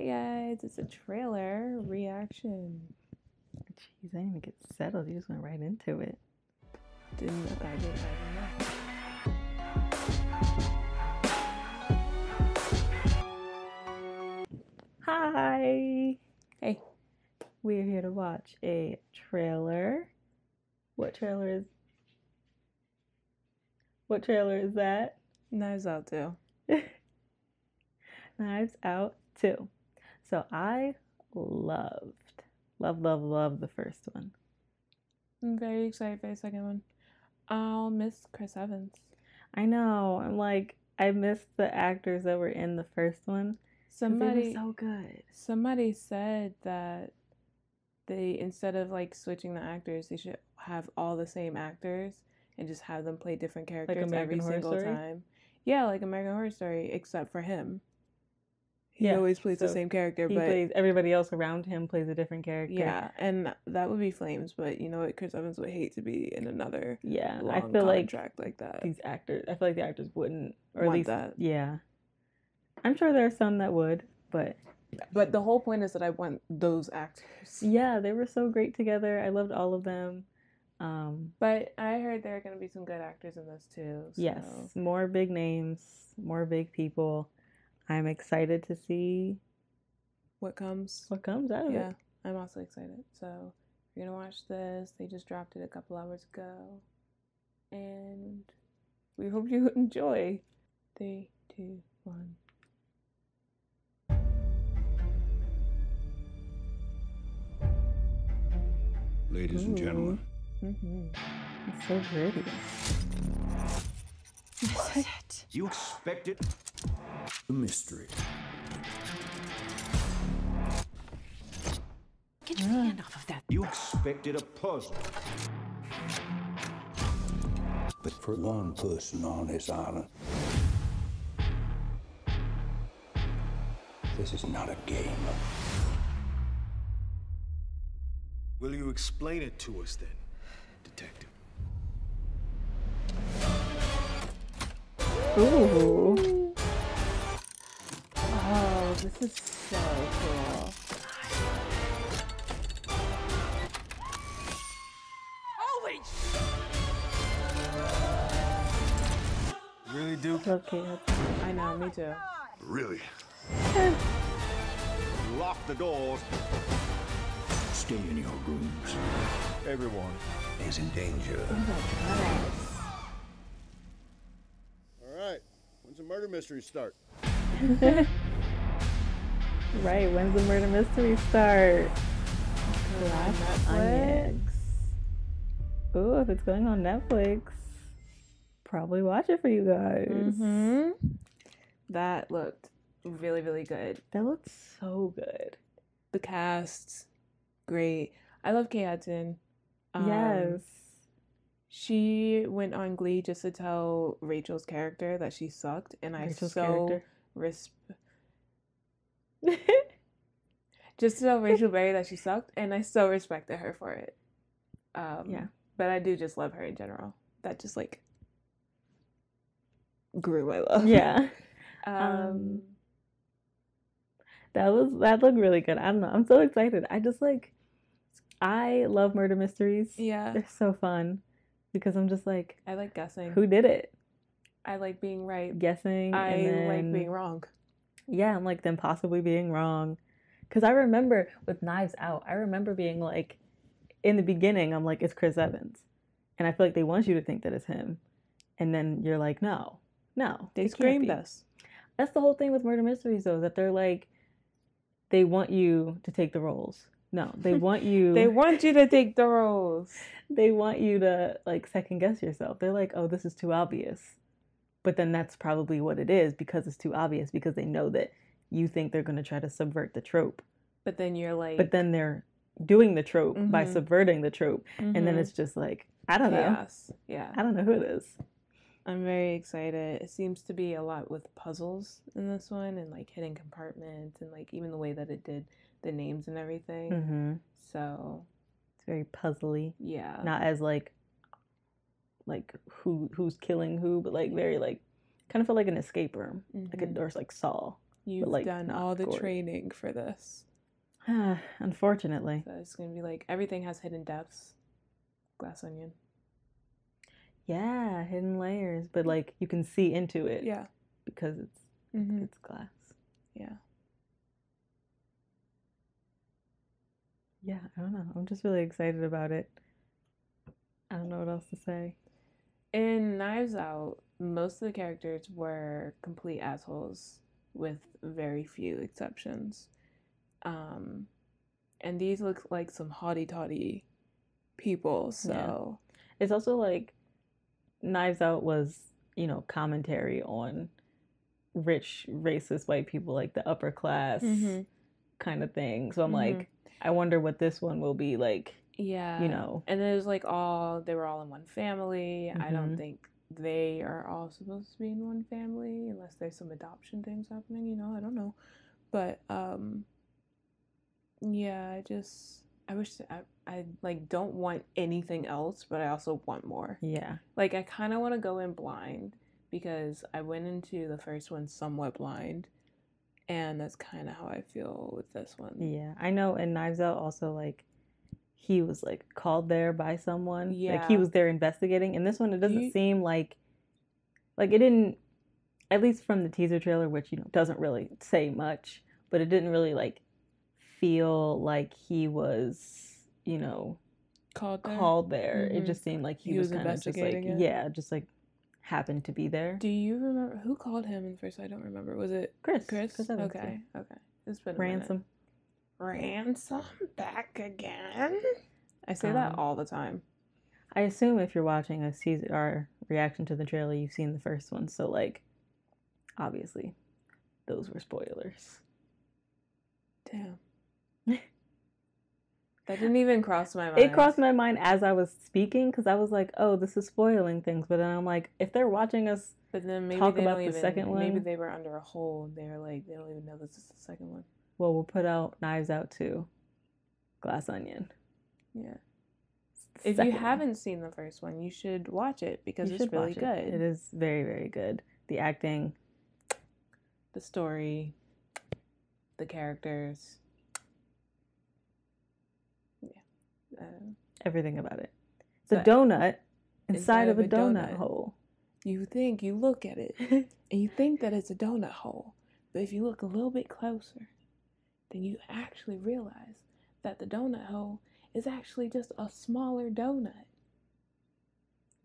Hey guys, it's a trailer reaction. Jeez, I didn't even get settled. You just went right into it. I didn't know. Hi! Hey. We're here to watch a trailer. What trailer is that? Knives Out too. Knives Out 2. So I love the first one. I'm very excited for the second one. I'll miss Chris Evans. I know. I'm like, I missed the actors that were in the first one. They were so good. Somebody said that they, instead of like switching the actors, they should have all the same actors and just have them play different characters every single time. Yeah, like American Horror Story, except for him. He always plays the same character, but everybody else around him plays a different character. Yeah, and that would be flames, but you know what? Chris Evans would hate to be in another I feel contract like that. These actors, I feel like the actors wouldn't, or want at least that. Yeah, I'm sure there are some that would, but the whole point is that I want those actors. Yeah, they were so great together. I loved all of them. But I heard there are going to be some good actors in this too. So. Yes, more big names, more big people. I'm excited to see what comes out of it. Yeah, I'm also excited. So we're gonna watch this. They just dropped it a couple hours ago, and we hope you enjoy. 3, 2, 1. Ladies and gentlemen. It's so pretty. What is it? You expected the mystery. Get your hand off of that. You expected a puzzle. But for one person on this island, this is not a game. Will you explain it to us then, Detective? Ooh. Oh, this is so cool. Holy! Really, Duke? Okay. I know, me too. Really? Lock the doors. Stay in your rooms. Everyone is in danger. Oh my God. All right. When's the murder mystery start? Right, when's the murder mystery start? Netflix. Ooh, if it's going on Netflix, probably watch it for you guys. That looked really, really good. That looked so good. The cast, great. I love Kate Hudson. Yes. She went on Glee just to tell Rachel's character that she sucked, and just to tell Rachel Berry that she sucked, and I so respected her for it. Yeah. But I do just love her in general. That just like grew my love. Yeah. That looked really good. I don't know. I'm so excited. I love murder mysteries. Yeah. They're so fun because I'm just like, I like guessing. Who did it? I like being right. Guessing. I like being wrong. Yeah, I'm like them possibly being wrong. Because I remember with Knives Out, I remember being like, in the beginning, I'm like, it's Chris Evans. And I feel like they want you to think that it's him. And then you're like, no. They screamed us. That's the whole thing with murder mysteries, though, that they're like, they want you to take the roles. No, they want you. They want you to take the roles. They want you to like second guess yourself. They're like, oh, this is too obvious. But then that's probably what it is because it's too obvious because they know that you think they're going to try to subvert the trope. But then you're like. But then they're doing the trope by subverting the trope. And then it's just like, I don't know. Yeah. I don't know who it is. I'm very excited. It seems to be a lot with puzzles in this one and like hidden compartments and like even the way that it did the names and everything. So it's very puzzly. Yeah. Not as like who's killing who, but like very like kind of felt like an escape room, like a or like Saw. You've like, done all the training for this. Unfortunately. So it's going to be like, everything has hidden depths. Glass onion. Yeah, hidden layers, but like you can see into it. Yeah. Because it's glass. Yeah. Yeah, I don't know. I'm just really excited about it. I don't know what else to say. In Knives Out, most of the characters were complete assholes with very few exceptions. And these look like some haughty-taughty people, so... Yeah. It's also like Knives Out was, you know, commentary on rich, racist white people, like the upper class kind of thing. So I'm like, I wonder what this one will be like. Yeah. You know. And it was like they were all in one family. I don't think they are all supposed to be in one family unless there's some adoption things happening, you know, I don't know. But, yeah, I wish I like don't want anything else, but I also want more. Yeah. Like I kind of want to go in blind because I went into the first one somewhat blind, and that's kind of how I feel with this one. Yeah, I know. In Knives Out, also like he was like called there by someone. Yeah. Like he was there investigating. In this one, it doesn't seem like it didn't. At least from the teaser trailer, which, you know, doesn't really say much, but it didn't really like feel like he was, you know, called there. It just seemed like he was kind of just like, just like happened to be there. Do you remember who called him in the first? I don't remember. Was it Chris? Chris Evans, okay. Yeah. Okay. It's been a Ransom. Minute. Ransom back again. I say that all the time. I assume if you're watching our reaction to the trailer, you've seen the first one. So like, obviously, those were spoilers. Damn. That didn't even cross my mind. It crossed my mind as I was speaking because I was like, oh, this is spoiling things. But then I'm like, if they're watching us talk about the second one. Maybe they were under a hold. They're like, they don't even know this is the second one. Well, we'll put out Knives Out 2. Glass Onion. Yeah. If you haven't seen the first one, you should watch it because it's really good. It is very, very good. The acting, the story, the characters. Everything about it. It's a donut inside of a donut hole. You look at it, and you think that it's a donut hole. But if you look a little bit closer, then you actually realize that the donut hole is actually just a smaller donut.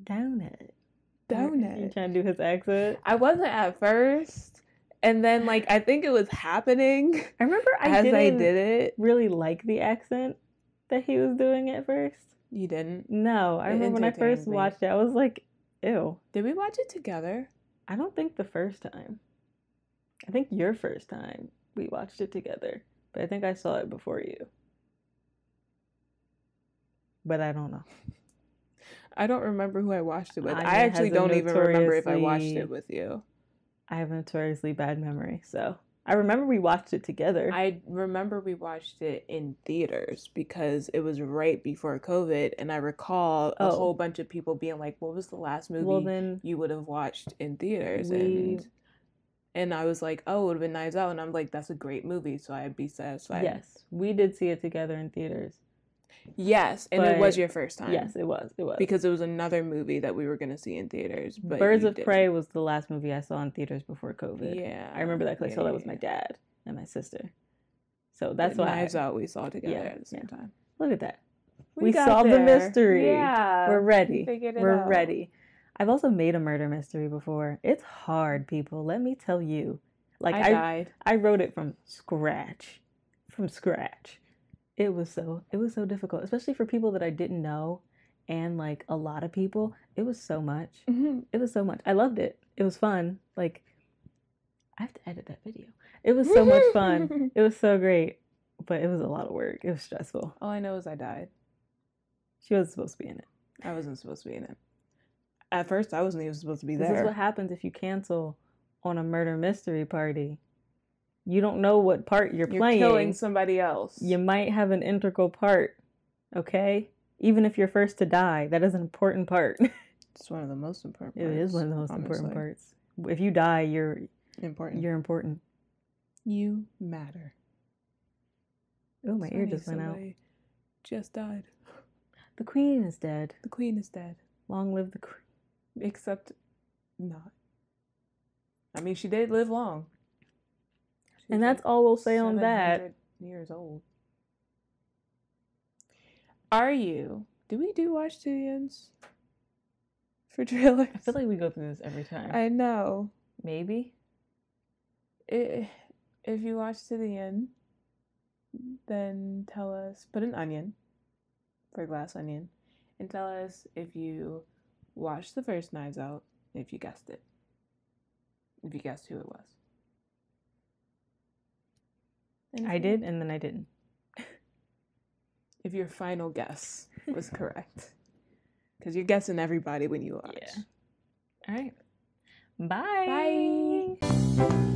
Donut. You trying to do his accent? I wasn't at first. And then, like, I think it was happening. I remember I didn't really like the accent that he was doing at first. You didn't? No. I remember when I first watched it, I was like, ew. Did we watch it together? I don't think the first time. I think your first time we watched it together. But I think I saw it before you. But I don't know. I don't remember who I watched it with. I actually don't even remember if I watched it with you. I have a notoriously bad memory, so I remember we watched it together. I remember we watched it in theaters because it was right before COVID, and I recall a whole bunch of people being like, what was the last movie you would have watched in theaters? And I was like, oh, it would have been Knives Out, and I'm like, that's a great movie, so I'd be satisfied. Yes, we did see it together in theaters. Yes, and it was your first time. Yes, it was. Because it was another movie that we were going to see in theaters. But Birds of Prey was the last movie I saw in theaters before COVID. Yeah. I remember that because I saw that with my dad and my sister. So that's why Knives Out we saw together at the same time. Look at that. We solved the mystery. Yeah. We're ready. We're ready. I've also made a murder mystery before. It's hard, people. Let me tell you. Like I died. I wrote it from scratch. It was so difficult, especially for people that I didn't know, and like a lot of people. It was so much. It was so much. I loved it. It was fun. Like, I have to edit that video. It was so much fun. It was so great, but it was a lot of work. It was stressful. All I know is I died. She wasn't supposed to be in it. I wasn't supposed to be in it. At first, I wasn't even supposed to be there. This is what happens if you cancel on a murder mystery party. You don't know what part you're playing. You're killing somebody else. You might have an integral part, okay? Even if you're first to die, that is an important part. It's one of the most important parts. It is one of the most important parts. If you die, you're important. You're important. You matter. Oh, my ear just went out. Just died. The queen is dead. The queen is dead. Long live the queen. Except not. I mean, she did live long. And that's all we'll say on that. Years old. Do we watch to the ends for trailers? I feel like we go through this every time. I know. Maybe. If you watch to the end, then tell us, put an onion, for a glass onion, and tell us if you watched the first Knives Out, if you guessed it. If you guessed who it was. I did, and then I didn't. If your final guess was correct. Because you're guessing everybody when you watch. Yeah. All right. Bye. Bye.